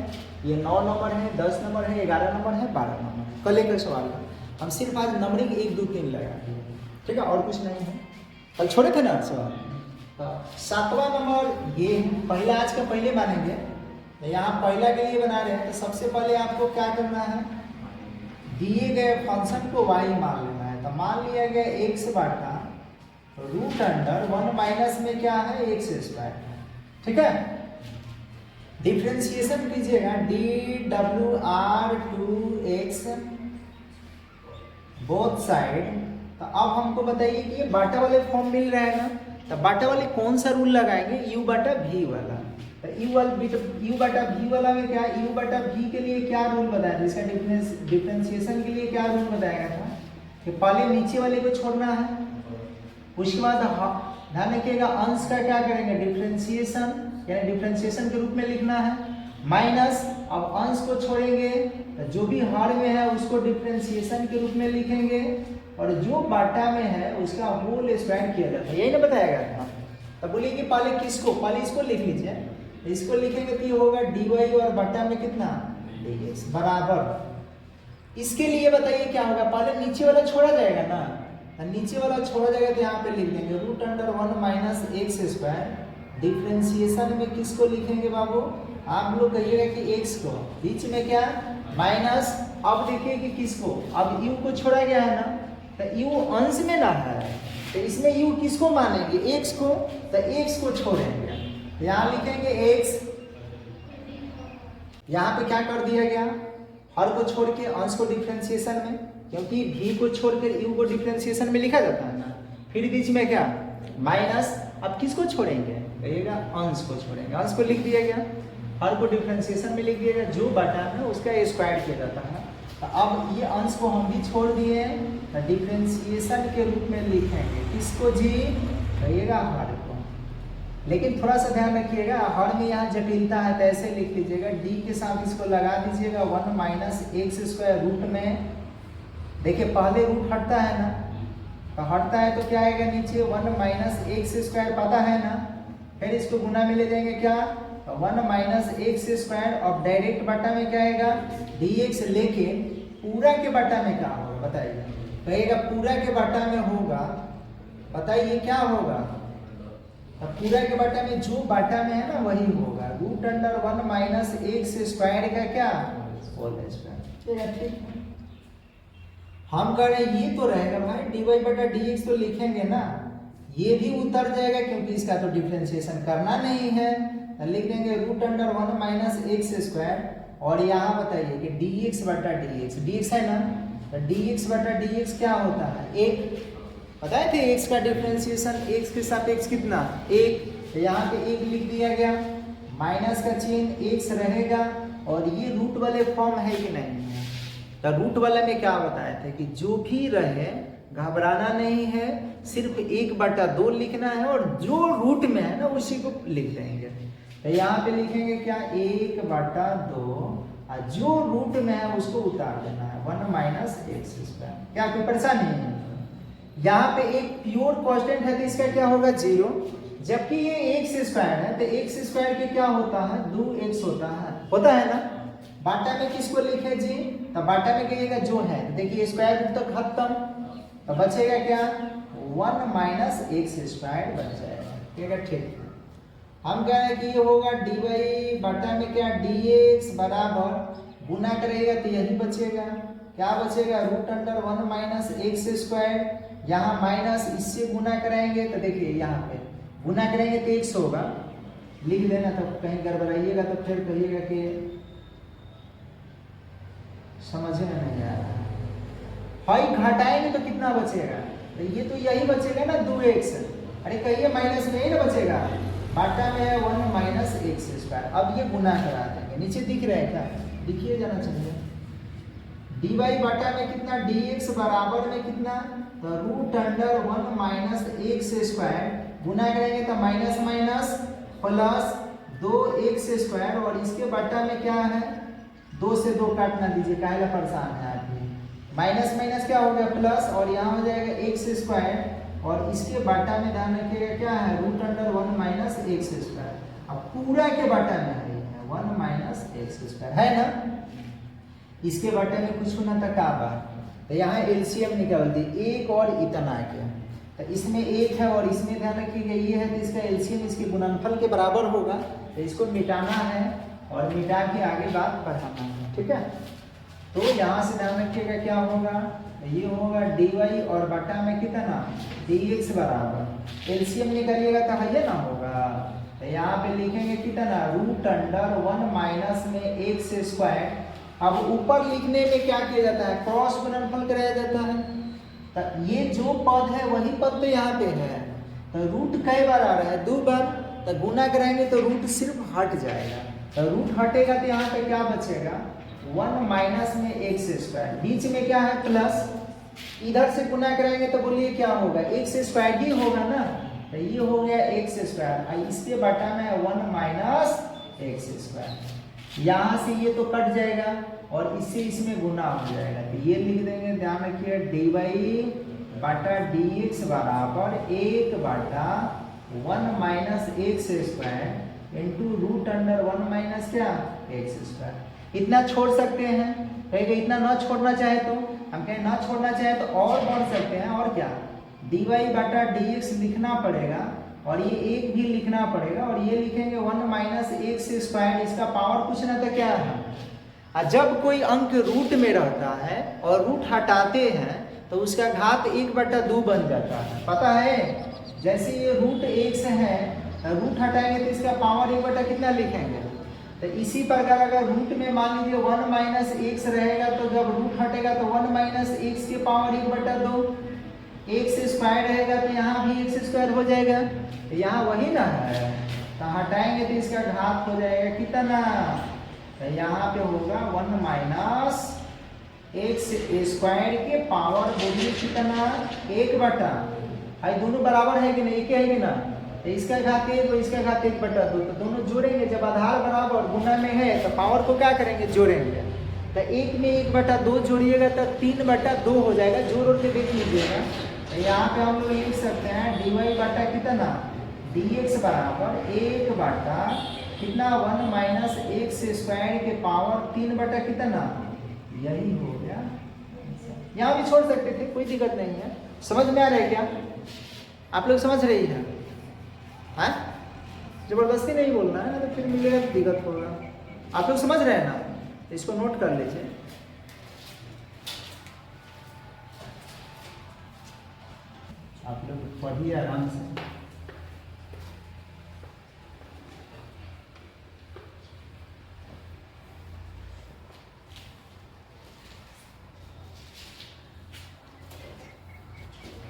है, ये 9 नंबर है, 10 नंबर है, 11 नंबर है, 12 नंबर है। कल का सवाल है, हम सिर्फ आज नंबरिंग 1 2 3 लगा दिए, ठीक है, और कुछ नहीं है। कल छोड़े थे ना सवाल। 7वां नंबर ये है, पहला आज का पहले मानेंगे, यहाँ पहला के लिए बना रहे हैं। तो सबसे पहले आपको क्या करना है, दिए गए फंक्शन को y मान लेना है। तो मान लिया गया x बटा रूट अंडर 1 माइनस में क्या है x स्क्वायर, ठीक है। डिफ्रेंशिएशन कीजिएगा dw/2x बोथ साइड। तो अब हमको बताइए कि ये बाटा वाले फॉर्म मिल रहा है ना, तो बाटा वाले कौन सा रूल लगाएंगे, u बटा v वाला। तो u बटा v वाला में क्या, u बटा v के लिए क्या रूल बताया था, इसका डिफ्रेंशिएशन के लिए क्या रूल बताया था कि पहले नीचे वाले को छोड़ना है, उसके बाद ध्यान रखिएगा अंश का क्या करेंगे, डिफ्रेंशिएशन, यानी डिफ्रेंशिएशन के रूप में लिखना है, माइनस अब अंश को छोड़ेंगे तो जो भी हर में है उसको डिफ्रेंशिएशन के रूप में लिखेंगे, और जो बाटा में है उसका होल स्क्वायर किया जाता है, यही ना बताया गया था। तो बोलिए कि पहले किसको, पहले इसको लिख लीजिए, इसको लिखेंगे तो ये होगा dy और बटा में कितना dx बराबर। इसके लिए बताइए क्या होगा, पहले नीचे वाला छोड़ा जाएगा ना, तो नीचे वाला छोड़ा जाएगा तो यहाँ पे लिख देंगे root under 1 minus x square. Differentiation में किसको लिखेंगे बाबू, आप लोग कहिएगा कि x को, बीच में क्या माइनस। अब देखिए कि किसको, अब u को छोड़ा गया है ना, तो u अंश में ना है, तो इसमें u किसको मानेंगे, x को, तो x को छोड़ेंगे, यहाँ लिखेंगे x। यहाँ पे क्या कर दिया गया, हर को छोड़ के अंश को डिफ्रेंशिएशन में, क्योंकि v को छोड़कर u को डिफ्रेंशिएशन में लिखा जाता है ना, फिर बीच में क्या माइनस। अब किसको छोड़ेंगे, कहिएगा अंश को छोड़ेंगे, अंश को लिख दिया गया, हर को डिफ्रेंशिएशन में लिख दिया गया, जो बटा है उसका स्क्वायर किया जाता है। तो अब ये अंश को हम भी छोड़ दिए, तो डिफ्रेंशिएशन के रूप में लिखेंगे किसको जी, कहिएगा हर को। लेकिन थोड़ा सा ध्यान रखिएगा, हर में यहाँ जटिलता है, तो ऐसे लिख लीजिएगा d के साथ इसको लगा दीजिएगा 1 माइनस x स्क्वायर रूट में। देखिए पहले रूट हटता है ना, तो हटता है तो क्या आएगा नीचे 1 माइनस x स्क्वायर, पता है ना, फिर इसको गुना में ले जाएंगे क्या, 1 माइनस x स्क्वायर। और डायरेक्ट बटा में क्या आएगा dx, लेके पूरा के बटा में क्या होगा बताइए, कहेगा पूरा के बटा में होगा, बताइए क्या होगा, तो पूरा के बटा में जो बटा में है ना वही होगा, root under 1 minus x square का क्या होल स्क्वायर, ठीक है। हम कह रहे हैं ये तो रहेगा भाई, dy बटा dx तो लिखेंगे ना, ये भी उतर जाएगा क्योंकि इसका तो डिफ्रेंशिएशन करना नहीं है, तो लिख देंगे root under 1 minus x square. और यहाँ बताइए कि dx बटा dx है ना, तो dx बटा dx क्या होता है, 1, बताए थे x का डिफ्रेंशिएशन x के सापेक्ष कितना 1, तो यहाँ पे 1 लिख दिया गया, माइनस का चिन्ह x रहेगा, और ये रूट वाले फॉर्म है कि नहीं है, तो रूट वाले में क्या बताए थे कि जो भी रहे घबराना नहीं है, सिर्फ 1/2 लिखना है, और जो रूट में है ना उसी को लिख देंगे। तो यहाँ पे लिखेंगे क्या 1/2, और जो रूट में है उसको उतार देना है 1 माइनस x स्क्वायर। क्या कोई परेशानी है, यहाँ पे एक प्योर कांस्टेंट है तो इसका क्या होगा 0, जबकि ये x स्क्वायर है तो x स्क्वायर के क्या होता है 2x होता है ना। बाटा में किसको लिखे जी, तो बाटा में कहिएगा जो है, तो देखिए स्क्वायर रूट तक खत्म, तो बचेगा क्या 1 माइनस x स्क्वायर बच जाएगा, ठीक है। ठीक, हम कह रहे हैं कि ये होगा dy बटा में क्या dx बराबर, गुना करेगा तो यही बचेगा, क्या बचेगा root under 1 minus x square, यहाँ माइनस इससे गुना कराएंगे तो देखिए यहाँ पे गुना करेंगे तो x होगा, लिख देना, तो कहीं गड़बड़ाइएगा तो फिर कहिएगा कि समझ में नहीं आ रहा, हाई घटाएंगे तो कितना बचेगा, तो ये तो यही बचेगा ना 2x, अरे कहिए माइनस में ही ना बचेगा, बाटा में है 1 माइनस x स्क्वायर। अब ये गुना करा देंगे, नीचे दिख रहा है क्या, दिखिए जाना चाहिए, dy बाटा में कितना dx बराबर में कितना, तो root under 1 minus x square, गुना करेंगे तो minus minus plus 2x square, और इसके बाटा में क्या है 2 से 2 काट ना दीजिए, काहेला परेशान है आदमी, माइनस माइनस क्या हो गया प्लस, और यहाँ हो जाएगा x स्क्वायर, और इसके बाटा में ध्यान रखिएगा क्या है root under 1 minus x square. अब पूरा के बाटा में है 1 माइनस x स्क्वायर है ना। इसके बटे में कुछ होना था का बार, तो यहाँ एलसीएम निकालती एक और इतना क्या, तो इसमें एक है और इसमें ध्यान रखिएगा ये है, तो इसका एलसीएम इसके गुणनफल के बराबर होगा, तो इसको मिटाना है और मिटा के आगे बात बढ़ाना है। ठीक है, तो यहाँ से ध्यान रखिएगा क्या होगा, ये होगा dy और बटा में कितना dx बराबर एलसीएम निकालिएगा तो है ना होगा, तो यहाँ पे लिखेंगे कितना रूट अंडर 1 माइनस में x स्क्वायर। अब ऊपर लिखने में क्या किया जाता है, क्रॉस गुणनफल कराया जाता है, तो ये जो पद है वही पद तो यहाँ पे है, तो रूट कई बार आ रहा है 2 बार, तो गुना कराएंगे तो रूट सिर्फ हट जाएगा, तो रूट हटेगा तो यहाँ पे क्या बचेगा 1 माइनस में x स्क्वायर, बीच में क्या है प्लस, इधर से गुना कराएंगे तो बोलिए क्या होगा x स्क्वायर ही होगा ना, तो ये हो गया x स्क्वायर, इसके बटा में 1 माइनस x स्क्वायर, यहाँ से ये तो कट जाएगा और इससे इसमें गुना हो जाएगा, तो ये लिख देंगे, ध्यान रखिए dy बटा dx बराबर 1 बटा 1 minus x square into root under 1 minus क्या x स्क्वायर। इतना छोड़ सकते हैं, कहेंगे इतना ना छोड़ना चाहे तो हम कहें ना छोड़ना चाहे तो और बढ़ सकते हैं, और क्या dy बटा dx लिखना पड़ेगा और ये एक भी लिखना पड़ेगा, और ये लिखेंगे 1 माइनस x स्क्वायर, इसका पावर कुछ ना तो क्या है, जब कोई अंक रूट में रहता है और रूट हटाते हैं तो उसका घात 1/2 बन जाता है, पता है। जैसे ये रूट x है, रूट हटाएंगे तो इसका पावर 1 कितना लिखेंगे, तो इसी प्रकार अगर रूट में मान लीजिए 1 माइनस x रहेगा, तो जब रूट हटेगा तो 1 माइनस x के पावर 1/2, x स्क्वायर रहेगा तो यहाँ भी x स्क्वायर हो जाएगा, तो यहाँ वही ना है, तो हटाएंगे तो इसका घात हो जाएगा कितना, तो यहाँ पे होगा 1 माइनस x स्क्वायर के पावर बोलिए कितना 1/, दोनों बराबर है कि नहीं, एक है कि ना, तो इसका घात 1 और इसका घात 1/2, तो दोनों जोड़ेंगे, जब आधार बराबर गुना में है तो पावर को क्या करेंगे जोड़ेंगे, तो 1 में 1/2 जोड़िएगा तो 3/2 हो जाएगा, जोड़ के देख लीजिएगा, तो यहाँ पे हम लोग लिख सकते हैं dy बटा कितना dx बराबर 1 बटा कितना 1 माइनस x स्क्वायर के पावर 3 कितना, यही हो गया। यहाँ भी छोड़ सकते थे, कोई दिक्कत नहीं है, समझ में आ रहा है क्या, आप लोग समझ रही है, हाँ जबरदस्ती नहीं बोलना है ना, तो फिर मिलेगा तो दिक्कत होगा। आप लोग समझ रहे हैं ना, इसको नोट कर लीजिए। आप लोग पढ़िए आराम से।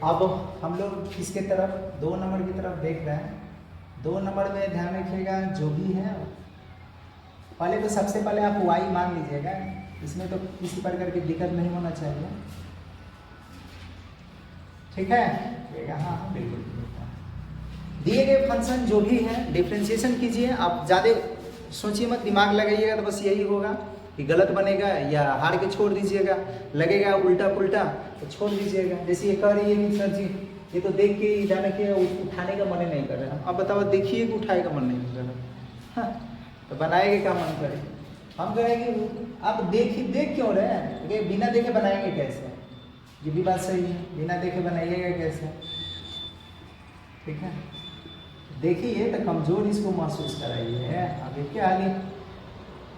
अब हम लोग इसके तरफ 2 नंबर की तरफ देख रहे हैं। 2 नंबर में ध्यान रखिएगा जो भी है, पहले तो सबसे पहले आप y मान लीजिएगा, इसमें तो किसी प्रकार की दिक्कत नहीं होना चाहिए, ठीक है। हाँ बिल्कुल दिए गए फंक्शन जो भी है डिफरेंशिएशन कीजिए, आप ज़्यादा सोचिए मत, दिमाग लगाइएगा तो बस यही होगा कि गलत बनेगा या हार के छोड़ दीजिएगा, लगेगा उल्टा पुल्टा तो छोड़ दीजिएगा। जैसे ये कह रही है कि सर जी ये तो देख के जाना कि उठाने का मन नहीं कर रहा है, अब बताओ देखिए कि उठाए का मन नहीं कर रहा, हाँ तो बनाएंगे का मन करे, हम कहेंगे आप देख क्यों रहे हैं, बिना देखे बनाएंगे कैसे, ये भी बात सही है, बिना देखे बनाइएगा कैसे, ठीक है। देखिए तो कमजोर इसको महसूस कराइए। अब क्या हाल है,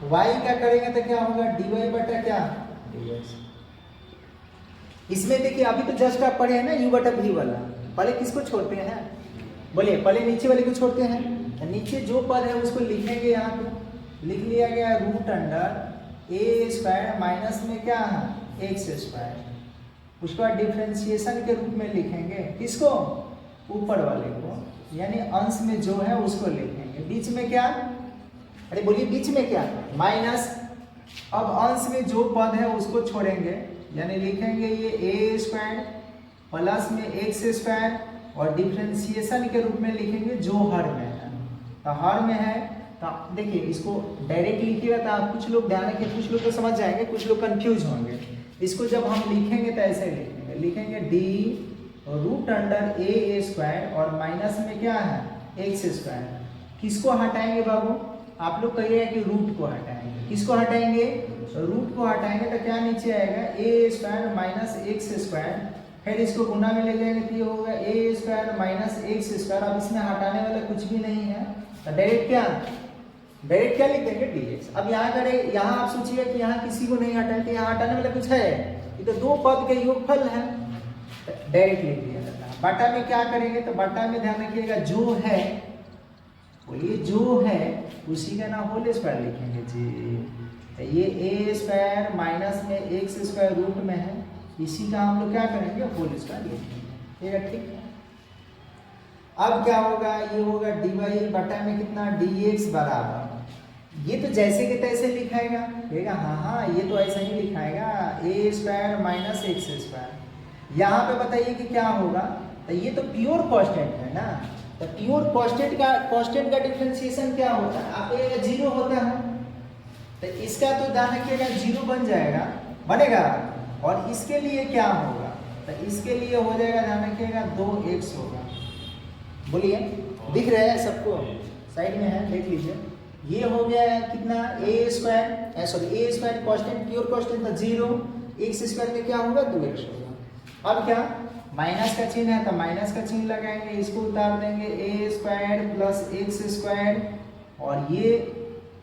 y क्या करेंगे तो क्या होगा dy बटा क्या dx। इसमें देखिए अभी तो जस्ट आप पढ़े हैं ना u बटा v वाला, पहले किसको छोड़ते हैं, बोलिए पहले नीचे वाले को छोड़ते हैं, नीचे जो पद है उसको लिखेंगे, यहाँ पे लिख लिया गया root under a square minus में क्या है x स्क्वायर, उसके बाद डिफरेंशिएशन के रूप में लिखेंगे किसको, ऊपर वाले को, यानी अंश में जो है उसको लिखेंगे, बीच में क्या, अरे बोलिए बीच में क्या माइनस, अब अंश में जो पद है उसको छोड़ेंगे, यानी लिखेंगे ये a स्क्वायर प्लस में x स्क्वायर, और डिफरेंशिएशन के रूप में लिखेंगे जो हर में है, तो हर में है तो देखिए इसको डायरेक्ट लिखिएगा तो आप कुछ लोग ध्यान रखिए, कुछ लोग तो समझ जाएंगे, कुछ लोग कंफ्यूज होंगे। इसको जब हम लिखेंगे तो ऐसे लिखेंगे डी रूट अंडर ए स्क्वायर और माइनस में क्या है एक्स स्क्वायर, किसको हटाएंगे बाबू, आप लोग कहिएगा कि रूट को हटाएंगे। किसको हटाएंगे? रूट को हटाएंगे तो क्या नीचे आएगा ए स्क्वायर माइनस एक्स स्क्वायर, फिर इसको गुना में ले जाएंगे तो ये होगा ए स्क्वायर माइनस एक्स स्क्वायर। अब इसमें हटाने वाला कुछ भी नहीं है तो डायरेक्ट क्या लिख देंगे dx। अब यहाँ करें, यहाँ आप सोचिए कि यहाँ किसी को नहीं हटाए तो यहाँ हटाने वाला कुछ है, ये तो दो पद के योगफल है, डायरेक्ट लिख दिया जाता है। बटा में क्या करेंगे तो बटा में ध्यान रखिएगा जो है, बोलिए जो है उसी का नाम होल स्क्वायर लिखेंगे जी। ये ए स्क्वायर माइनस में एक्स स्क्वायर रूट में है, इसी का हम लोग क्या करेंगे होल स्क्वायर लिखेंगे। ठीक है, ठीक है। अब क्या होगा, ये होगा डी वाई बटा में कितना dx बराबर, ये तो जैसे के तैसे लिखाएगा, कहेगा हाँ ये तो ऐसा ही लिखाएगा ए स्क्वायर माइनस एक्स स्क्वायर। यहाँ पे बताइए कि क्या होगा, तो ये तो प्योर कांस्टेंट है ना, तो प्योर कांस्टेंट का डिफरेंशिएशन क्या होता है, आप ये जीरो होता है, तो इसका तो ध्यान रखिएगा जीरो बन जाएगा, बनेगा। और इसके लिए क्या होगा, तो इसके लिए हो जाएगा, ध्यान रखिएगा 2x होगा। बोलिए दिख रहा है सबको, साइड में है देख लीजिए। ये हो गया है कितना ए स्क्वायर, सॉरी ए स्क्वायर कांस्टेंट प्योर कांस्टेंट था जीरो, एक्स स्क्वायर में क्या होगा 2x होगा। अब क्या माइनस का चिन्ह है तो माइनस का चिन्ह लगाएंगे, इसको उतार देंगे ए स्क्वायर प्लस एक्स स्क्वायर। और ये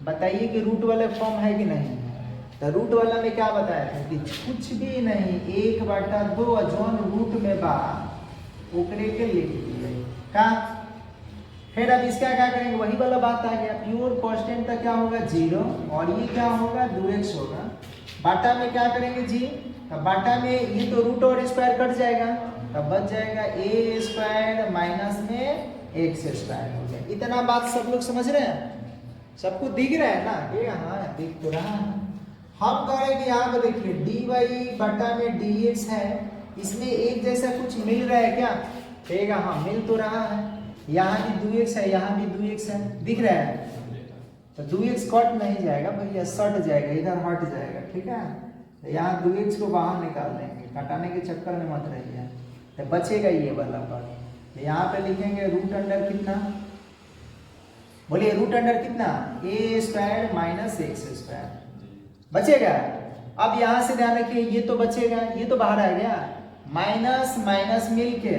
बताइए कि रूट वाले फॉर्म है कि नहीं है, तो रूट वाला में क्या बताया था कि कुछ भी नहीं, 1/2 जौन रूट में बा ओकरे के लिख दिए का। फिर अब इसका क्या करेंगे, वही वाला बात आ गया, प्योर कांस्टेंट का क्या होगा जीरो, और ये क्या होगा 2x होगा। बाटा में क्या करेंगे जी, तो बाटा में ये तो रूट और स्क्वायर कट जाएगा, तब बच जाएगा ए स्क्वायर माइनस में एक्स स्क्वायर हो जाएगा। इतना बात सब लोग समझ रहे हैं, सबको दिख रहा है ना, ये हाँ दिख तो रहा है। हम कह रहे हैं कि यहाँ पे देखिए डी वाई बटा में dx है, इसमें एक जैसा कुछ मिल रहा है क्या, कहेगा हाँ मिल तो रहा है, यहाँ भी 2x है यहाँ भी 2x है, दिख रहा है, तो 2x कट नहीं जाएगा भैया, सट जाएगा, इधर हट जाएगा। ठीक है, तो यहाँ 2x को बाहर निकाल देंगे, घटाने के चक्कर में मत रहिए, तो बचेगा ये वाला पद। तो यहाँ पे लिखेंगे रूट अंडर कितना, बोलिए रूट अंडर कितना ए स्क्वायर माइनस एक्स स्क्वायर बचेगा। अब यहाँ से ध्यान रखिए ये तो बचेगा, ये तो बाहर आ गया, माइनस माइनस मिल के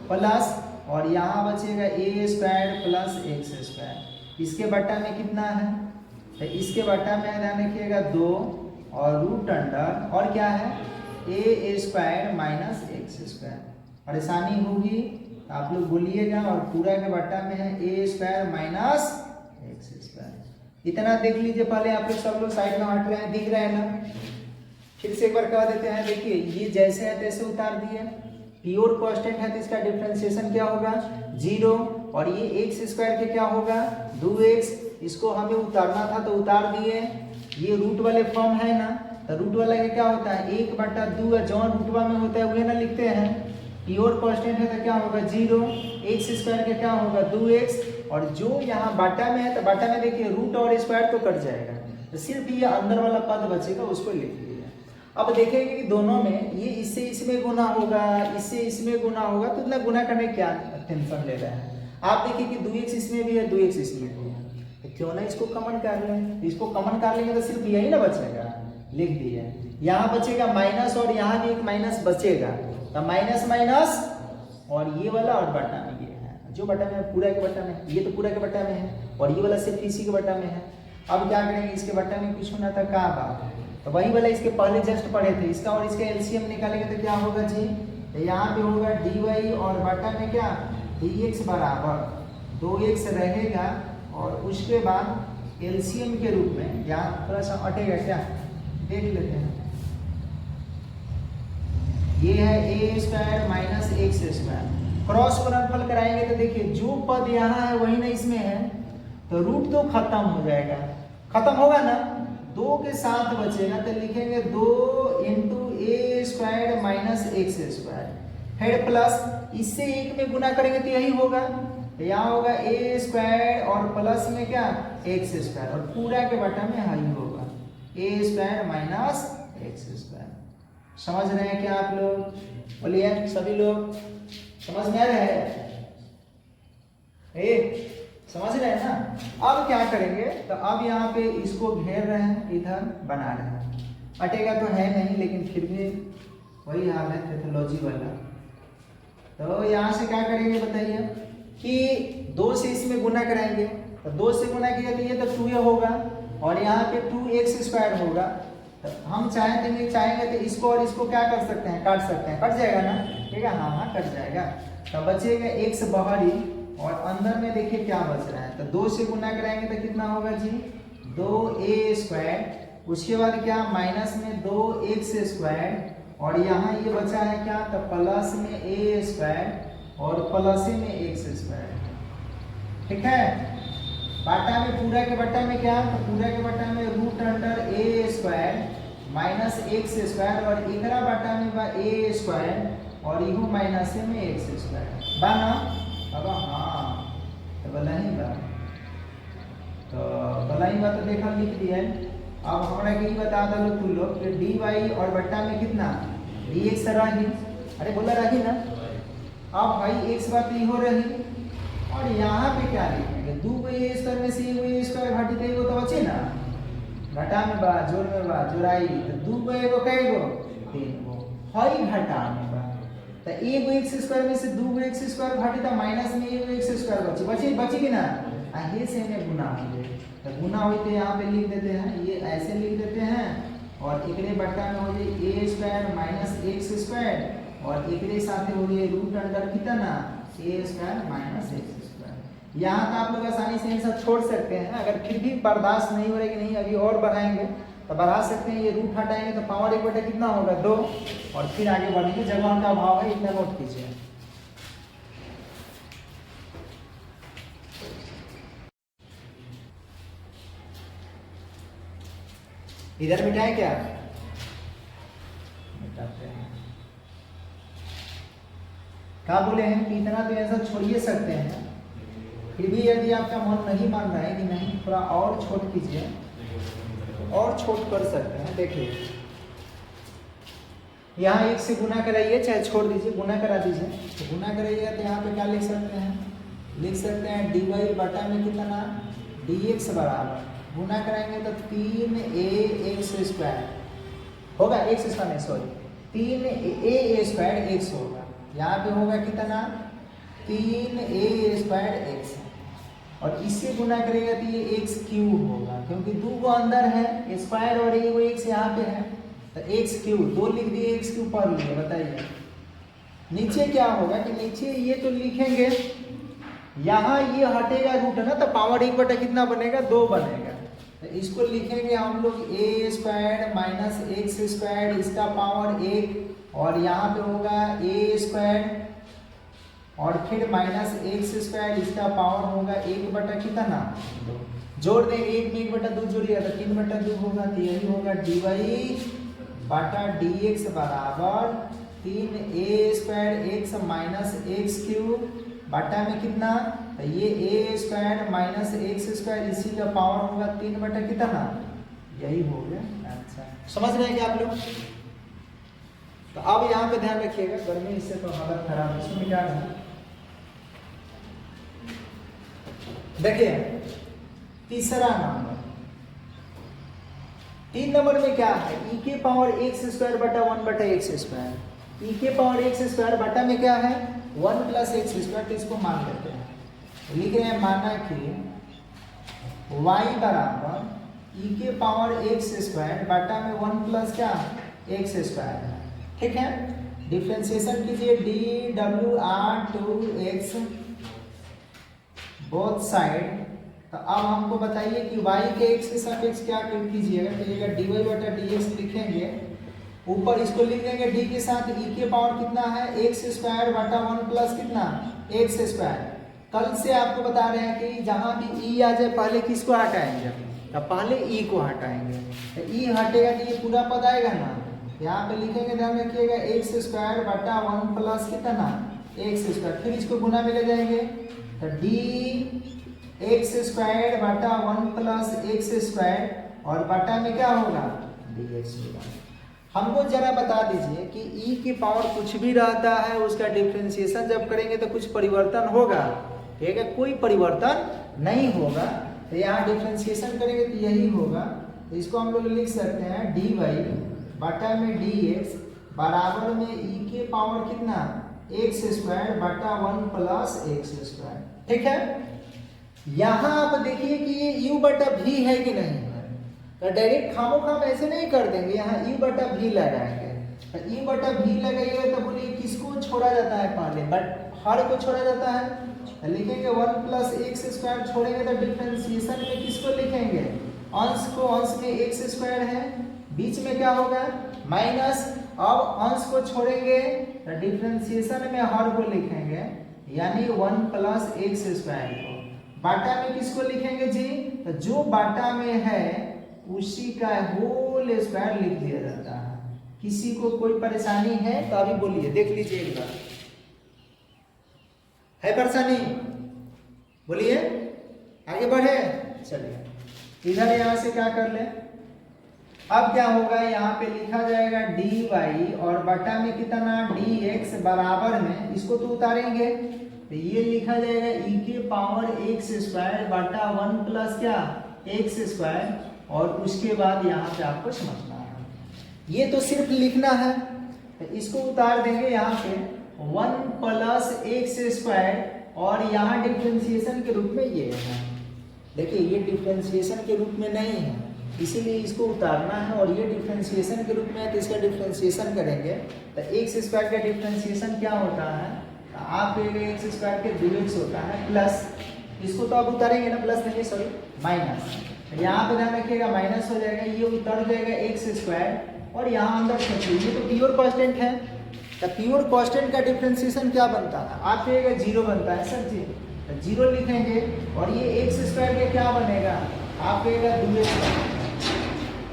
प्लस, और यहाँ बचेगा ए स्क्वायर प्लस एक्स स्क्वायर। इसके बट्टा में कितना है, तो इसके बट्टा में ध्यान रखिएगा 2 और रूट अंडर और क्या है a square minus x square. परेशानी होगी आप लोग बोलिएगा, और पूरा के बट्टा में है a square minus x square. इतना देख लीजिए पहले, आप लोग सब लोग साइड में हट रहे हैं, दिख रहा है ना। फिर से एक बार कह देते हैं, देखिए ये जैसे है तैसे उतार दिए, प्योर कांस्टेंट है तो इसका डिफरेंशिएशन क्या होगा जीरो, और ये एक्स स्क्वायर के क्या होगा 2x, इसको हमें उतारना था तो उतार दिए। ये रूट वाले फॉर्म है ना, तो रूट वाला के क्या होता है 1/2, जौन रूटवा में होता है वही ना लिखते हैं। प्योर कांस्टेंट है तो क्या होगा जीरो, एक्स स्क्वायर के क्या होगा 2x, और जो यहाँ बाटा में है तो बाटा में देखिए रूट और स्क्वायर तो कट जाएगा, तो सिर्फ ये अंदर वाला पद बचेगा, उसको लिख दिया। अब देखेंगे कि दोनों में ये इससे इसमें गुना होगा, इससे इसमें गुना होगा, तो इतना गुना करने क्या टेंशन ले रहे हैं। आप देखिए कि 2x इसमें भी है 2x इसमें भी है, तो क्यों ना इसको कॉमन कर लें, इसको कॉमन कर लेंगे तो सिर्फ यही ना बचेगा, लिख दिए। यहाँ बचेगा माइनस और यहाँ भी एक माइनस बचेगा, तो माइनस माइनस और ये वाला और बट्टा में ये है, जो बट्टा में पूरा के बट्टा में, ये तो पूरा के बट्टा में है और ये वाला सिर्फ इसी के बट्टा में है। अब क्या करेंगे, इसके बट्टा में कुछ होना था का बात, तो वही वाला इसके पहले जस्ट पढ़े थे, इसका और इसका एलसीएम निकालेंगे तो क्या होगा जी, तो यहाँ पे होगा डी वाई और बटा में क्या dx बराबर 2x रहेगा, और उसके बाद एलसीएम के रूप में यहाँ थोड़ा सा हटेगा क्या, देख लेते हैं। ये है a square minus x square, cross गुणनफल कराएंगे तो देखिए जो पद यहाँ है वही ना इसमें है, तो रूट तो खत्म हो जाएगा, खत्म होगा ना, 2 के साथ बचेगा तो लिखेंगे 2 इंटू ए स्क्वायर माइनस एक्स स्क्वायर, फिर प्लस इससे 1 में गुना करेंगे तो यही होगा, तो यहाँ होगा ए स्क्वायर और प्लस में क्या एक्स स्क्वायर, और पूरा के बटा में यही होगा ए स्क्वायर माइनस एक्स स्क्वायर। समझ रहे हैं क्या आप लोग, बोलिए सभी लोग समझ में आ रहा है, समझ रहे हैं ना। अब क्या करेंगे, तो अब यहाँ पे इसको घेर रहे हैं, इधर बना रहे हैं। अटेगा तो है नहीं, लेकिन फिर भी वही हाल है पैथोलॉजी वाला। तो यहाँ से क्या करेंगे बताइए कि 2 से इसमें गुना कराएंगे, तो 2 से गुना किया तो ये तो 2 होगा और यहाँ पे 2x² होगा। तो हम चाहेंगे तो इसको और इसको क्या कर सकते हैं, काट सकते हैं, कट जाएगा ना, ठीक है, हाँ कट जाएगा। तो बचेगा x बाहरी और अंदर में देखिए क्या बच रहा है, तो 2 से गुना कराएंगे तो कितना होगा जी 2a², उसके बाद क्या माइनस में 2x² और यहाँ ये बचा है क्या, तो प्लस में a² और प्लस में x², ठीक है। बाटा में पूरा के बट्टा में क्या, तो पूरा के बट्टा में √a² माइनस x² और इकरा बाटा में बा a² और इहो माइनस में x² बा ना। अब हाँ तो बलाही बा, तो देखा लिख दिया। अब हमारा की बता दो तू लोग कि dy और बट्टा में कितना dx रही, अरे बोला रही ना। अब भाई x बात हो रही और यहाँ पे क्या लिखेंगे, 2a² में से a² घटी थे वो तो बचे ना, घटा में बा जोड़ में बा जोड़ाई, तो 2 को कई गो 3 गो हई घटा में बा, तो एगो x² में से 2x² घटी तो माइनस में एगो x² बची कि ना, ये से में गुना हो जाए, तो गुना हुई तो यहाँ पे लिख देते हैं, ये ऐसे लिख देते हैं और एकरे बट्टा में हो जाए a² माइनस x² और एकरे साथ हो जाए √अंडर कितना a² माइनस x²। यहाँ तो आप लोग आसानी से आंसर छोड़ सकते हैं, अगर फिर भी बर्दाश्त नहीं हो रहा कि नहीं अभी और बढ़ाएंगे तो बढ़ा सकते हैं। ये रूट हटाएंगे तो पावर 1 बटा कितना होगा 2 और फिर आगे बढ़ेंगे, जगह का अभाव है इतना नोट कीजिए। इधर मिटाए क्या, मिटाते हैं। क्या बोले हैं कि इतना तो आंसर छोड़िए सकते हैं, फिर भी यदि आपका मन नहीं मान रहा है कि नहीं थोड़ा और छोट कीजिए तो और छोट कर सकते हैं। देखिए यहाँ 1 से गुना कराइए, चाहे छोड़ दीजिए, गुना करा दीजिए। तो गुना कराइएगा तो यहाँ पे क्या लिख सकते हैं, लिख सकते हैं dy बटा में कितना dx बराबर, गुना कराएंगे तो 3a² होगा, x² नहीं सॉरी 3a² x होगा, यहाँ पे होगा कितना 3a² x और इससे गुना करेगा तो ये x³ होगा, क्योंकि 2 को अंदर है स्क्वायर और एगो x यहाँ पे है, तो x³ 2 लिख दिए, x³ पढ़ लिए। बताइए नीचे क्या होगा कि नीचे ये तो लिखेंगे, यहाँ ये हटेगा रूट है ना, तो पावर 1 बटा कितना बनेगा 2 बनेगा, तो इसको लिखेंगे हम लोग a² माइनस x² इसका पावर 1 और यहाँ पे होगा a² और फिर माइनस x² इसका पावर होगा 1 बटा कितना 2, जोड़ देंगे 1 में 1 बटा 2 जोड़िएगा तो 3 बटा 2 होगा, तो यही होगा dy बटा dx बराबर 3a² x माइनस x³ बटा में कितना, तो ये a² माइनस x² इसी का पावर होगा 3 बटा कितना, यही हो गया। अच्छा समझ रहे हैं क्या आप लोग। तो अब यहाँ पे ध्यान रखिएगा, गर्मी इससे तो हालत खराब है, इसमें क्या है देखिए तीसरा नंबर, 3 नंबर में क्या है e के पावर x² बटा 1 बटा x², e के पावर x² बटा में क्या है 1 प्लस x², तो इसको मान लेते हैं, लिख रहे हैं माना कि y बराबर e के पावर x² बटा में 1 प्लस क्या x² है, ठीक है। डिफ्रेंशिएशन कीजिए dw/2x बोथ साइड, तो अब हमको बताइए कि y के x के सापेक्ष क्या कीजिएगा, कहिएगा dy बटा dx लिखेंगे, ऊपर इसको लिख देंगे d के साथ e के पावर कितना है x² बटा 1 प्लस कितना x²। कल से आपको बता रहे हैं कि जहाँ भी e आ जाए पहले किसको हटाएंगे, तो पहले e को हटाएंगे, तो e हटेगा तो ये पूरा पद आएगा ना, यहाँ पे लिखेंगे ध्यान रखिएगा x² बटा 1 प्लस कितना x², फिर इसको गुना में ले जाएंगे तो dx² बटा 1 प्लस x² और बटा में क्या होगा dx होगा। हमको जरा बता दीजिए कि e की पावर कुछ भी रहता है, उसका डिफरेंशिएशन जब करेंगे तो कुछ परिवर्तन होगा, ठीक है, कोई परिवर्तन नहीं होगा तो यहाँ डिफ्रेंशिएशन करेंगे तो यही होगा। तो इसको हम लोग लिख सकते हैं dy बटा में dx बराबर में e के पावर कितना x स्क्वायर बटा 1 प्लस x स्क्वायर। ठीक है, यहाँ आप देखिए कि ये u बटा v है कि नहीं है, तो डायरेक्ट खामो खाम ऐसे नहीं कर देंगे, यहाँ u बटा v लगाएंगे। तो u बटा v लगाइएगा तो बोलिए किसको छोड़ा जाता है पहले, बट हर को छोड़ा जाता है, तो लिखेंगे 1 प्लस x स्क्वायर, छोड़ेंगे तो डिफ्रेंशिएशन में किसको लिखेंगे, अंश को, अंश में x स्क्वायर है, बीच में क्या होगा माइनस, अब अंश को छोड़ेंगे तो डिफ्रेंशिएशन में हर को लिखेंगे यानी 1 प्लस x स्क्वायर को, बाटा में किसको लिखेंगे जी, तो जो बाटा में है उसी का होल स्क्वायर लिख दिया जाता है। किसी को कोई परेशानी है तो अभी बोलिए, देख लीजिए एक बार, है परेशानी बोलिए, आगे बढ़े। चलिए इधर यहां से क्या कर ले, अब क्या होगा, यहाँ पे लिखा जाएगा dy और बटा में कितना dx बराबर में, इसको तो उतारेंगे तो ये लिखा जाएगा e के पावर x स्क्वायर बटा 1 प्लस क्या x स्क्वायर, और उसके बाद यहाँ पे आपको समझना है, ये तो सिर्फ लिखना है, तो इसको उतार देंगे यहाँ पे 1 प्लस x स्क्वायर, और यहाँ डिफ्रेंशिएशन के रूप में ये है, देखिए ये डिफ्रेंशिएशन के रूप में नहीं है इसीलिए इसको उतारना है, और ये डिफ्रेंशिएशन के रूप में है तो इसका डिफ्रेंशिएशन करेंगे तो x स्क्वायर का डिफ्रेंशिएशन क्या होता है, तो आप x स्क्वायर के 2x होता है प्लस, इसको तो आप उतारेंगे ना, प्लस नहीं सॉरी माइनस, यहाँ पे ध्यान रखिएगा माइनस हो जाएगा, ये उतर जाएगा x स्क्वायर और यहाँ अंदर सोचिए ये तो प्योर कांस्टेंट है, तो प्योर कांस्टेंट का डिफ्रेंशिएशन क्या बनता है, आप कहिएगा 0 बनता है सर जी, तो 0 लिखेंगे, और ये x स्क्वायर के क्या बनेगा, आप कहिएगा 2x,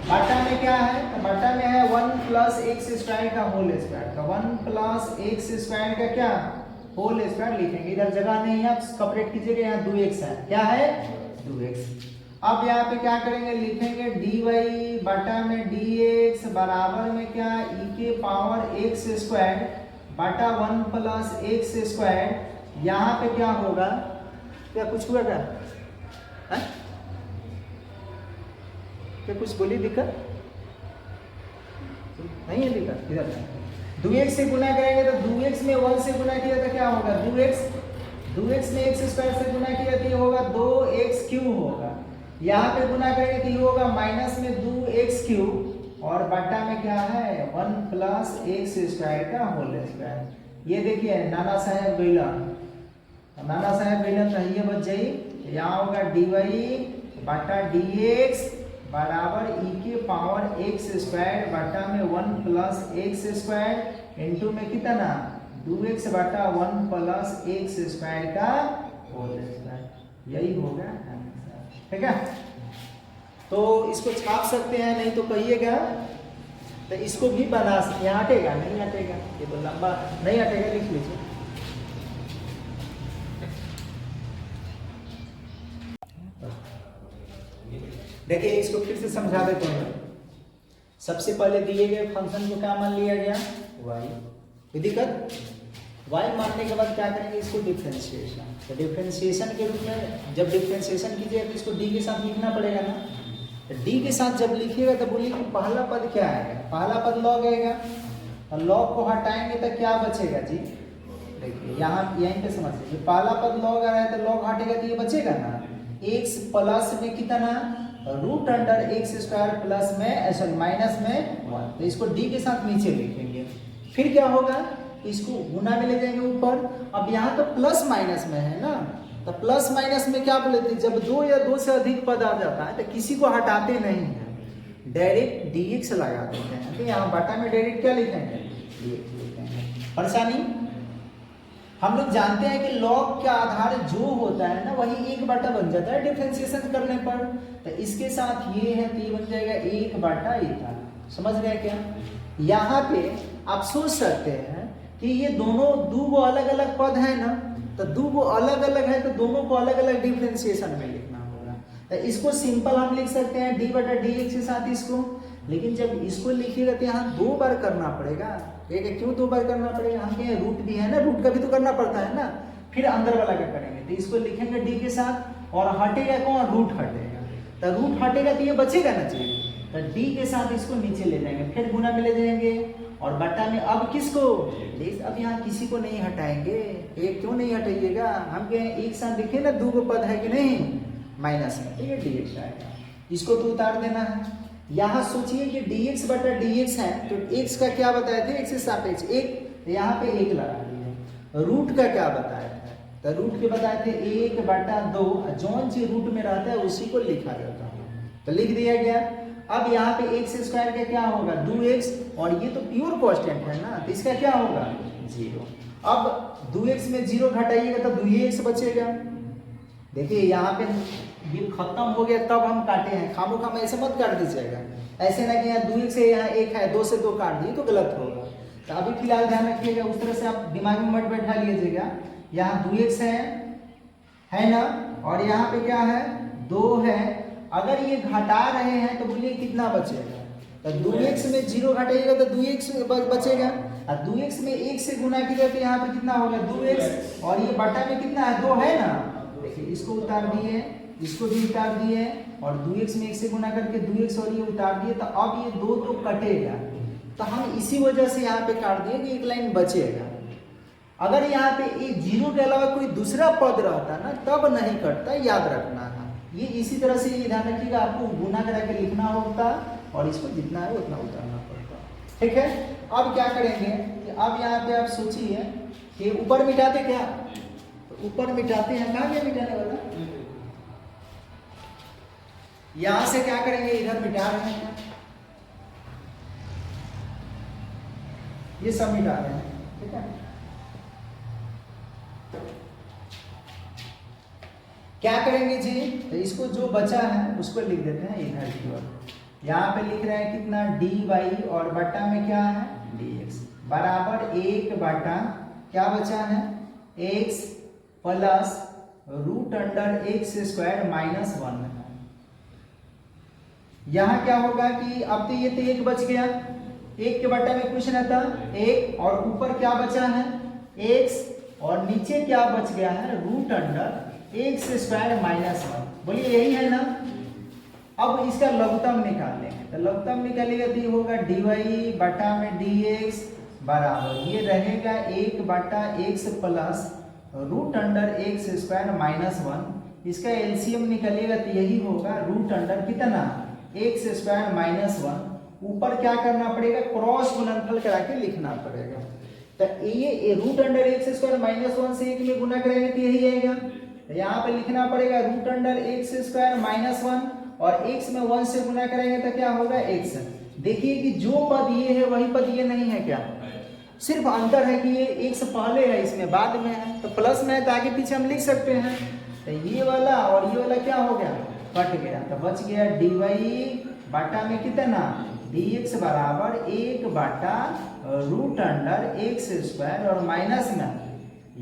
बटा में क्या है, तो बटा में है 1 प्लस x स्क्वायर का होल स्क्वायर, तो 1 प्लस x स्क्वायर का क्या होल स्क्वायर लिखेंगे, इधर जगह नहीं है आप सेपरेट कीजिएगा, यहाँ 2x है, क्या है 2x। अब यहाँ पे क्या करेंगे, लिखेंगे dy बटा में dx बराबर में क्या e के पावर x स्क्वायर बटा 1 प्लस x स्क्वायर, यहाँ पे क्या होगा, क्या कुछ हुआ क्या है? क्या कुछ बोली दिक्कत नहीं है, दिक्कत इधर 2x से गुना करेंगे तो 2x में 1 से गुना किया तो क्या होगा 2x में x स्क्वायर से गुना किया तो ये होगा 2x क्यूब होगा, यहाँ पे गुना करेंगे तो ये होगा माइनस में 2x क्यूब, और बटा में क्या है 1 प्लस x स्क्वायर का होल स्क्वायर। ये देखिए नाना साहेब बेलन, नाना साहेब बेलन तो ये बच जाइए, यहाँ होगा dy बटा dx बराबर e के पावर x स्क्वायर बटा में 1 प्लस x स्क्वायर इंटू में कितना 2x बटा 1 प्लस x स्क्वायर का होल स्क्वायर, यही होगा आंसर। ठीक है, तो इसको छाप सकते हैं, नहीं तो कहिएगा, तो इसको भी बना सकते हैं, हटेगा नहीं हटेगा, ये तो लंबा नहीं हटेगा, लिख लीजिए। देखिए इसको फिर से समझा देते हैं। सबसे पहले दिए गए फंक्शन को क्या मान लिया गया y, कोई दिक्कत, y मानने के बाद क्या करेंगे, इसको डिफरेंशिएशन, तो डिफरेंशिएशन के रूप में जब डिफरेंशिएशन कीजिएगा तो इसको d के साथ लिखना पड़ेगा ना, तो d के साथ जब लिखिएगा तो बोलिए कि पहला पद क्या आएगा, पहला पद log आएगा, और log को हटाएंगे तो क्या बचेगा जी, देखिए यहाँ यहीं पे समझिए, पहला पद log आ रहा है तो log हटेगा तो ये बचेगा ना, x प्लस में कितना root under x square plus में सॉरी माइनस में 1, तो इसको d के साथ नीचे लिखेंगे, फिर क्या होगा, इसको गुना में ले जाएंगे ऊपर, अब यहाँ तो प्लस माइनस में है ना, तो प्लस माइनस में क्या बोले थे, जब 2 या 2 से अधिक पद आ जाता है तो किसी को हटाते नहीं है, डायरेक्ट dx लगा देते हैं, तो यहाँ बटा में डायरेक्ट क्या लिखेंगे dx लिखेंगे। परेशानी हम लोग जानते हैं कि log का आधार जो होता है ना वही 1 बटा बन जाता है डिफरेंशिएशन करने पर, तो इसके साथ ये है तो ये बन जाएगा 1 बटा इतना, समझ गए क्या। यहाँ पे आप सोच सकते हैं कि ये दोनों दो अलग अलग पद है ना, तो दो अलग अलग है तो दोनों को अलग अलग डिफरेंशिएशन में लिखना होगा, तो इसको सिंपल हम लिख सकते हैं d बटा dx के साथ इसको, लेकिन जब इसको लिखिएगा तो यहाँ 2 बार करना पड़ेगा, एक क्यों 2 बार करना पड़ेगा, यहाँ के रूट भी है ना, रूट का भी तो करना पड़ता है ना, फिर अंदर वाला क्या करेंगे, तो इसको लिखेंगे d के साथ, और हटेगा कौन, रूट हटेगा। तो रूट हटेगा तो ये बचेगा ना चाहिए, तो डी के साथ इसको नीचे ले जाएंगे, फिर गुना में ले जाएंगे और बट्टा में अब किसको, अब यहाँ किसी को नहीं हटाएंगे, एक क्यों नहीं हटाइएगा, हम कहें एक साथ देखिए ना दो को पद है कि नहीं, माइनस में, तो ये dx आएगा, इसको तो उतार देना है। यहाँ सोचिए कि dx बटा dx है, तो x का क्या बताए थे, x से सापेक्ष एक, तो यहाँ पे एक लगा दिए। रूट का क्या बताए थे, तो रूट के बताए थे 1/2, जौन चीज रूट में रहता है उसी को लिखा जाता है, तो लिख दिया गया। अब यहाँ पे x स्क्वायर का क्या होगा 2x, और ये तो प्योर कांस्टेंट है ना, तो इसका क्या होगा 0। अब 2x में 0 घटाइएगा तो 2x बचेगा। देखिए यहाँ पे ये खत्म हो गया तब हम काटे हैं, खामो खाम ऐसे मत काट दीजिएगा, ऐसे ना कि यहाँ 2x है यहाँ 1 है, 2 से 2 काट दिए तो गलत होगा। तो अभी फिलहाल ध्यान रखिएगा, उस तरह से आप दिमाग में मत बैठा लीजिएगा। यहाँ 2x है ना, और यहाँ पे क्या है 2 है, अगर ये घटा रहे हैं तो बोलिए कितना बचेगा, तो 2x में 0 घटाइएगा तो 2x बचेगा, और 2x में 1 से गुना कीजिए तो यहाँ पे कितना होगा 2x, और ये बटा में कितना है 2 है ना, देखिए इसको उतार दिए, इसको भी उतार दिए, और 2x में 1 से गुना करके 2x और ये उतार दिए, तो अब ये 2 तो कटेगा, तो हम इसी वजह से यहाँ पे काट दिए कि एक लाइन बचेगा। अगर यहाँ पे एक 0 के अलावा कोई दूसरा पद रहता ना तब नहीं कटता, याद रखना है। ये इसी तरह से ये ध्यान रखिएगा, आपको गुना करा के लिखना होता और इसको जितना है उतना उतारना पड़ता, ठीक है। अब क्या करेंगे, अब यहाँ पे आप सोचिए कि ऊपर मिटाते क्या, तो ऊपर मिटाते हैं, कहाँ गया मिटाने वाला, यहां से क्या करेंगे इधर मिटा रहे हैं, ये सब मिटा रहे हैं, ठीक है। क्या करेंगे जी, तो इसको जो बचा है उसको लिख देते हैं इधर की ओर, यहाँ पे लिख रहे हैं कितना dy, और बटा में क्या है dx, बराबर 1 बटा क्या बचा है x plus root under x square minus 1। यहाँ क्या होगा कि अब तो ये तो 1 बच गया, 1 के बटा में कुछ नहीं था 1, और ऊपर क्या बचा है x, और नीचे क्या बच गया है root under x square minus 1, बोलिए यही है ना। अब इसका लघुत्तम निकाल लेंगे, तो लघुत्तम निकालेगा तो ये होगा dy बटा में dx बराबर ये रहेगा 1 बटा x plus root under x square minus 1, इसका एलसीएम निकालेगा तो यही होगा रूट अंडर कितना x स्क्वायर माइनस 1, ऊपर क्या करना पड़ेगा क्रॉस गुणनफल करा के लिखना पड़ेगा, तो ये root under x square minus 1 से 1 में गुना करेंगे तो यही आएगा, यहाँ पे लिखना पड़ेगा root under X square minus 1, और x में 1 से गुना करेंगे तो क्या होगा x। देखिए कि जो पद ये है वही पद ये नहीं है, क्या सिर्फ अंतर है कि ये x पहले है इसमें बाद में है, तो प्लस में है तो आगे पीछे हम लिख सकते हैं, तो ये वाला और ये वाला क्या हो गया कट गया, तो बच गया dy बटा में कितना dx बराबर 1 बटा रूट अंडर x स्क्वायर और माइनस में,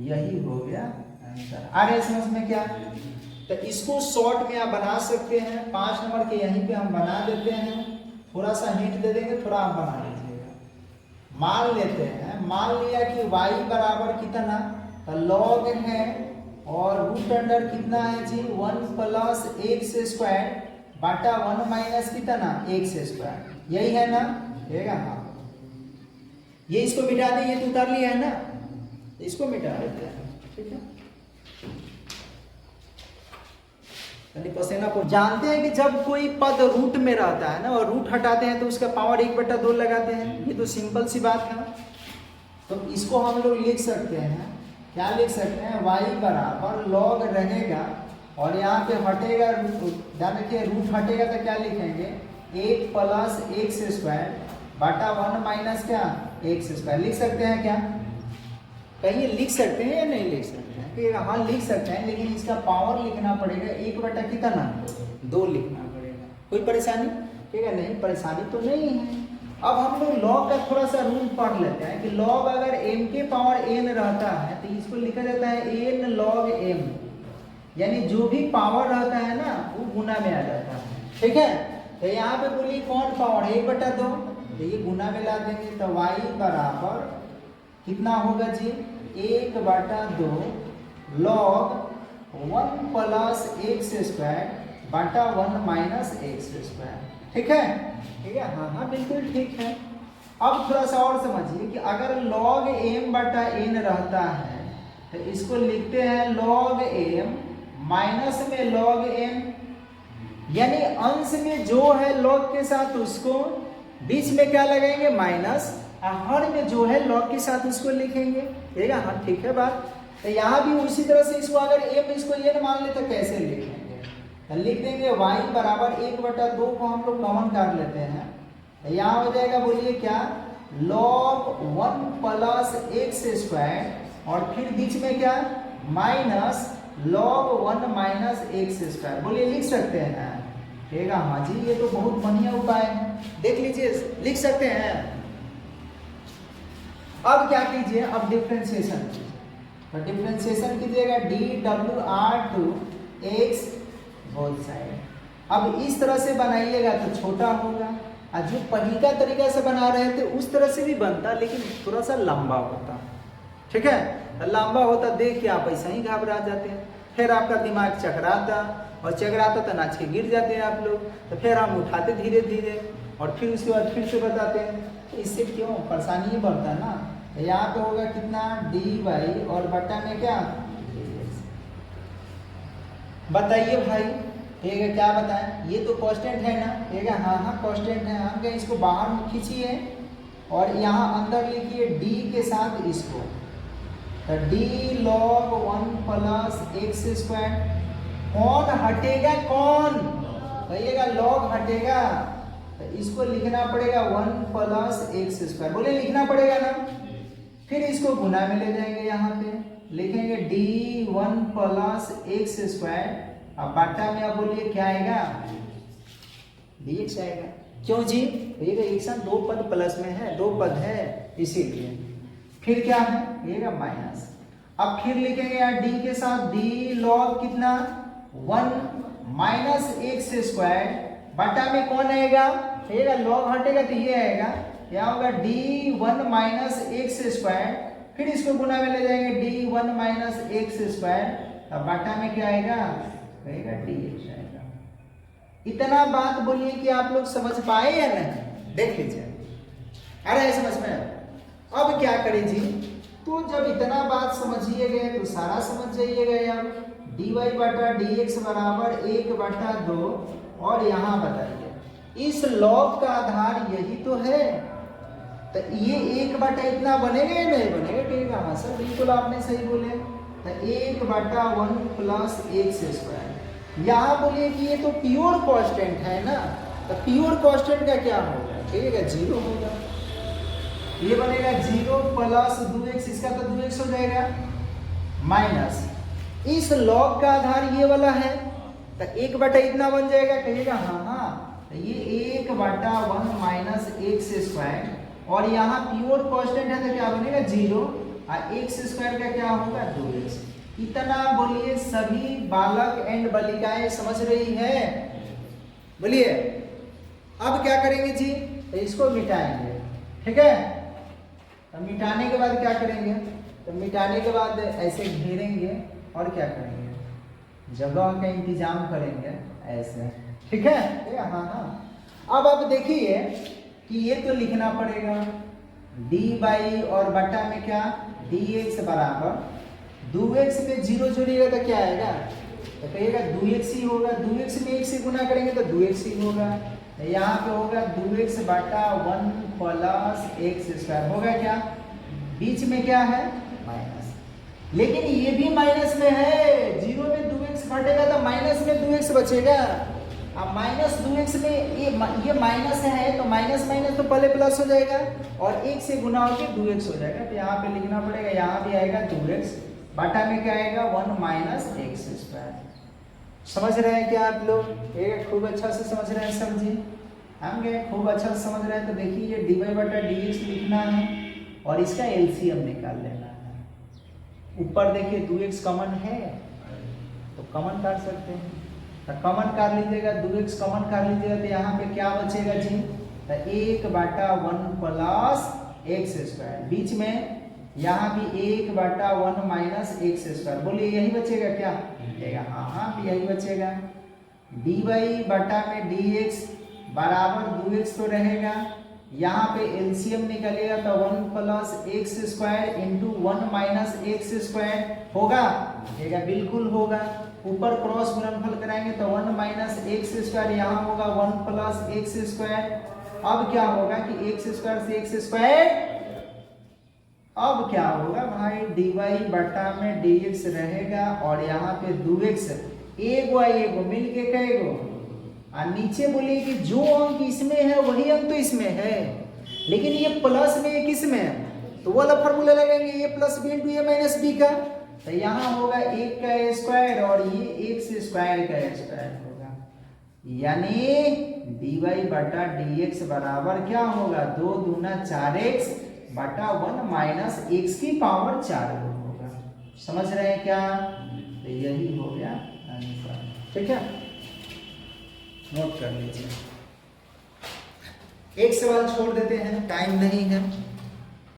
यही हो गया आंसर। आ रहे समझ में क्या, तो इसको शॉर्ट में आप बना सकते हैं, 5 नंबर के यहीं पे हम बना देते हैं, थोड़ा सा हिंट दे देंगे, थोड़ा आप बना लीजिएगा। मान लेते हैं, मान लिया कि y बराबर कितना, तो लॉग है और रूट अंडर कितना है जी 1 प्लस एक्स स्क्वायर बटा 1 माइनस कितना एक्स स्क्वायर, यही है ना, रहेगा हाँ। ये इसको मिटा दें, ये तो उतार लिया है ना, इसको मिटा देते हैं, ठीक है। पसेना को जानते हैं कि जब कोई पद रूट में रहता है ना और रूट हटाते हैं तो उसका पावर 1/2 लगाते हैं, ये तो सिंपल सी बात है। तो इसको हम लोग लिख सकते हैं, क्या लिख सकते हैं y बराबर लॉग रहेगा और यहाँ पे हटेगा, ध्यान रखिए रूट हटेगा तो क्या लिखेंगे 1 प्लस एक्स स्क्वायर बटा 1 माइनस क्या एक्स स्क्वायर, लिख सकते हैं क्या, कहीं लिख सकते हैं या नहीं लिख सकते हैं, कि हाँ लिख सकते हैं, लेकिन इसका पावर लिखना पड़ेगा 1/2 कितना 2 लिखना पड़ेगा, कोई परेशानी, ठीक है, नहीं परेशानी तो नहीं है। अब हम लोग लॉग का थोड़ा सा रूल पढ़ लेते हैं कि लॉग अगर m के पावर n रहता है तो इसको लिखा जाता है n log m, यानी जो भी पावर रहता है ना वो गुना में आ जाता है, ठीक है। तो यहाँ पे बोलिए कौन पावर 1/2, तो ये गुना में ला देंगे, तो y बराबर कितना होगा जी 1/2 log 1 प्लस एक्स स्क्वायर बटा 1 माइनस एक्स स्क्वायर। ठीक है, ठीक है, हाँ हाँ बिल्कुल ठीक है। अब थोड़ा सा और समझिए कि अगर log m बटा n रहता है तो इसको लिखते हैं log m माइनस में log m, यानी अंश में जो है log के साथ उसको बीच में क्या लगाएंगे माइनस, हर में जो है log के साथ उसको लिखेंगे। ठीक है, हाँ ठीक है बात। तो यहाँ भी उसी तरह से इसको अगर m इसको n मान ले तो कैसे लिखेंगे, तो लिख देंगे y बराबर 1/2 को हम लोग कॉमन कर लेते हैं। तो यहाँ हो जाएगा बोलिए क्या, log 1 प्लस एक्स स्क्वायर और फिर बीच में क्या minus log 1 minus x square. बोलिए लिख सकते हैं ना, ठीक है हाँ जी, ये तो बहुत बढ़िया उपाय है, देख लीजिए लिख सकते हैं। अब क्या कीजिए, अब डिफरेंशिएशन कीजिए, तो डिफरेंशिएशन कीजिएगा dWr/x होल साइड। अब इस तरह से बनाइएगा तो छोटा होगा, और जो पहले का तरीका से बना रहे थे उस तरह से भी बनता लेकिन थोड़ा सा लंबा होता। ठीक है, लंबा होता देख के आप ऐसा ही घबरा जाते हैं, फिर आपका दिमाग चकराता और चकराता तो नाच के गिर जाते हैं आप लोग। तो फिर हम उठाते धीरे धीरे और फिर उसके बाद फिर से बताते हैं, तो इससे क्यों परेशानी ही बढ़ता है ना। तो यहाँ पे होगा कितना dy और बटा में क्या बताइए भाई, ठीक है क्या बताएं, ये तो कांस्टेंट है ना, ठीक है हाँ हाँ कांस्टेंट है। हम कहें इसको बाहर में खींचिए और यहाँ अंदर लिखिए d के साथ इसको, तो d log 1 plus x square. कौन हटेगा, कौन कहिएगा log हटेगा, तो इसको लिखना पड़ेगा 1 प्लस एक्स स्क्वायर। बोले लिखना पड़ेगा ना, फिर इसको गुना में ले जाएंगे, यहाँ पे लिखेंगे d1 प्लस एक्स स्क्वायर, अब बाटा में आप बोलिए क्या आएगा dx आएगा। क्यों जी, ये एक साथ दो पद प्लस में है, दो पद है इसीलिए। फिर क्या है ये माइनस, अब फिर लिखेंगे यार d के साथ d log कितना 1 माइनस एक्स स्क्वायर, बाटा में कौन आएगा, ये log हटेगा तो ये आएगा, क्या होगा d1 माइनस एक्स स्क्वायर, फिर इसको गुना में ले जाएंगे d1 माइनस एक्स स्क्वायर, अब बाटा में क्या आएगा dx आएगा। इतना बात बोलिए कि आप लोग समझ पाए या नहीं, देख लीजिए आ रहा है समझ में। अब क्या करें जी, तो जब इतना बात समझिए गए तो सारा समझ जाइएगा यार, dy बटा dx बराबर 1/2, और यहाँ बताइए इस log का आधार यही तो है, तो ये 1 इतना बनेगा या नहीं बनेगा, ठीक है हाँ सर बिल्कुल आपने सही बोले, तो 1/1 प्लस एक्स स्क्वायर। यहाँ बोलिए कि ये तो प्योर कांस्टेंट है ना, तो प्योर कांस्टेंट का क्या होगा, ठीक है 0 होगा, ये बनेगा 0 प्लस 2x, इसका तो 2x हो जाएगा, माइनस इस log का आधार ये वाला है, तो 1 इतना बन जाएगा, कहिएगा हाँ हाँ, तो ये 1/1 माइनस एक्स स्क्वायर, और यहाँ प्योर कांस्टेंट है तो क्या बनेगा 0, और एक्स स्क्वायर का क्या होगा 2x। इतना बोलिए सभी बालक एंड बालिकाएं समझ रही है, बोलिए। अब क्या करेंगे जी, तो इसको मिटाएंगे, ठीक है, तो मिटाने के बाद क्या करेंगे, तो मिटाने के बाद ऐसे घेरेंगे और क्या करेंगे, जगह का इंतजाम करेंगे ऐसे, ठीक है हाँ हाँ। अब आप देखिए कि ये तो लिखना पड़ेगा dy और बटा में क्या dx बराबर 2x पे 0 जोड़िएगा तो क्या आएगा, तो कहिएगा 2x ही होगा, 2x में 1 से गुना करेंगे तो 2x ही होगा, यहाँ पे होगा 2x बटा 1 प्लस एक्स स्क्वायर, होगा क्या, बीच में क्या है माइनस, लेकिन ये भी माइनस में है, 0 में 2x घटेगा तो माइनस में 2x बचेगा। अब माइनस 2x में ये माइनस है तो माइनस माइनस तो पहले प्लस हो जाएगा और 1 से गुना होकर 2x हो जाएगा, तो यहाँ पे लिखना पड़ेगा, यहाँ भी आएगा 2x, बाटा में क्या आएगा 1 माइनस एक्स स्क्वायर। समझ रहे हैं क्या आप लोग, एक खूब अच्छा से समझ रहे हैं समझिए, हम गए खूब अच्छा से समझ रहे हैं। तो देखिए ये dy बटा dx लिखना है और इसका एलसीएम निकाल लेना है। ऊपर देखिए 2x कॉमन है तो कॉमन कर सकते हैं, तो कॉमन कर लीजिएगा, 2x कॉमन कर लीजिएगा तो यहाँ पे क्या बचेगा जी, तो 1/1 प्लस एक्स स्क्वायर, बीच में यहाँ भी 1/1 माइनस एक्स स्क्वायर, बोलिए यही बचेगा क्या, हाँ भी यही बचेगा, dy बटा में dx बराबर 2x तो रहेगा, यहाँ पे एलसीएम निकलेगा तो 1 plus x square into 1 minus x square होगा, बिल्कुल होगा। ऊपर क्रॉस गुणनफल कराएंगे तो 1 माइनस एक्स स्क्वायर यहाँ होगा 1 प्लस एक्स स्क्वायर। अब क्या होगा कि एक्स स्क्वायर से एक्स स्क्वायर, अब क्या होगा भाई dy बटा में dx रहेगा और यहाँ पे 2x एगो एगो मिल के कएगो, और नीचे बोले कि जो अंक इसमें है वही अंक तो इसमें है, लेकिन ये प्लस में ये किस में है, तो वो वाला फॉर्मूला लगाएंगे a plus B into A minus B का, तो यहाँ होगा 1 का स्क्वायर और ये एक्स स्क्वायर का स्क्वायर होगा, यानी dy बटा dx बराबर क्या होगा 2 दूना 4x बटा 1 माइनस x की पावर 4 होगा। समझ रहे हैं क्या? तो यही हो गया आंसर, ठीक है, नोट कर लीजिए। एक सवाल छोड़ देते हैं, टाइम नहीं है।